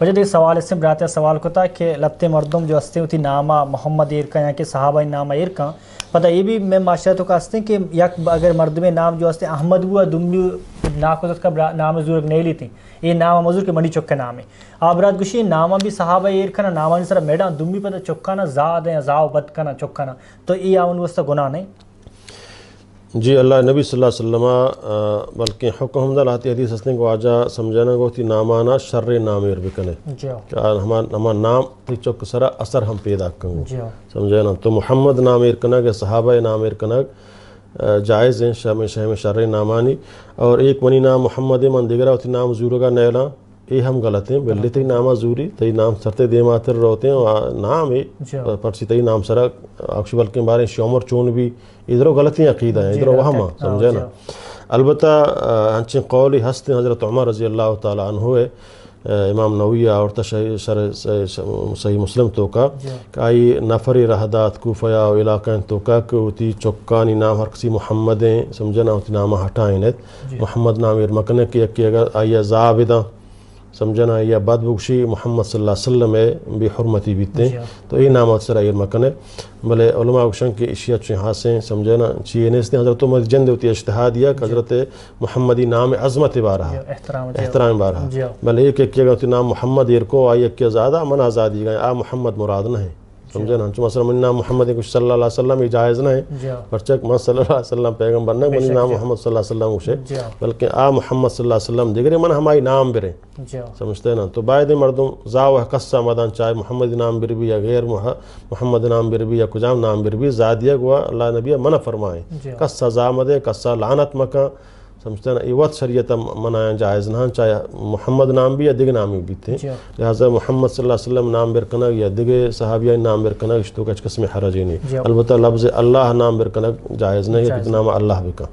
وجہ دیکھ سوال اس سے براتے سوال کو تھا کہ لبتے مردم جو ہستے ہوتی نامہ محمد ایرکا یا کہ صحابہ نامہ ایرکا پتہ یہ بھی میں معاشرتوں کا ہستے کہ یک اگر مردم نام جو ہستے احمد ہوا دمی ناکوزت کا نام زورگ نہیں لیتی یہ نام مزور کے منی چکے نام ہے آبرات گوشی نامہ بھی صحابہ ایرکا نامہ نہیں سر میڈان دمی پتہ چکانا زاد ہیں زاو بد کنا چکانا تو یہ آون وستا گناہ نہیں جی اللہ نبی صلی اللہ علیہ وسلم بلکہ حکم دا لاتی حدیث ہسنے کو آجا سمجھانا گو تھی نامانا شر نامیر بکنے کہ ہما نام تی چک سرا اثر ہم پیدا کروں سمجھانا تو محمد نامیر کنگ صحابہ نامیر کنگ جائز ہیں شہم شر نامانی اور ایک منی نام محمد من دیگرہ ہوتی نام زورگا نیلا یہ ہم غلط ہیں بلے تی نامہ زوری تی نام سرتے دے ماتر روتے ہیں نام ہے پرسی تی نام سرا اکشی بلکہ بارے شومر چون بھی ادھروں غلطی عقیدہ ہیں ادھروں وہمہ سمجھے نا البتہ ہنچیں قولی ہستے حضرت عمر رضی اللہ تعالیٰ عنہ ہے امام نووی اور صحیح مسلم تو کا کہ آئی نفری رہدات کوفیا و علاقہ تو کا کہ ہوتی چکانی نام ہر کسی محمدیں سمجھے نا ہوتی نامہ ہٹائیں محمد نامیر مکنے کی اگر آئی زابدہ سمجھنا یا بد بخشی محمد صلی اللہ علیہ وسلم ہے بے حرمتی بیتے ہیں تو یہ نامات سر ایر مکنے بلے علماء اکشن کی اشیاء چویں حاصیں سمجھنا چیئے نیستے حضرت عمر جند ہوتی ہے اجتہادیہ کہ حضرت محمدی نام عظمت بارہا احترام بارہا بلے ایک ایک اگر نام محمد ایر کو آئی ایک آزادہ من آزادی گئے آ محمد مراد نہ ہے سمجھنا چون مثلا من نام محمد کچھ صلی اللہ علیہ وسلم جائز نہ ہے پرچک من صلی اللہ علیہ وسلم پیغمبر نہ من نام محمد صلی اللہ علیہ وسلم اسے بلکہ آ محمد صلی اللہ علیہ وسلم دیگرے من ہمائی نام برے سمجھتے نا تو باید مردم زاو قصہ مدان چاہے محمد نام بر بھی یا غیر محمد نام بر بھی یا کجام نام بر بھی زادیہ گوا اللہ نبی منع فرمائے قصہ زامدے قصہ لعنت مکہ سمجھتے ہیں یہ وقت شریعت منایا جائز نہ چاہے محمد نام بھی یا دیگر نامی بھی تھے لہٰذا محمد صلی اللہ علیہ وسلم نام برکنگ یا دیگر صحابیہ نام برکنگ اشتو کا قسم حرج نہیں البتہ لفظ اللہ نام برکنگ جائز نہیں ہے کہ نام اللہ بکا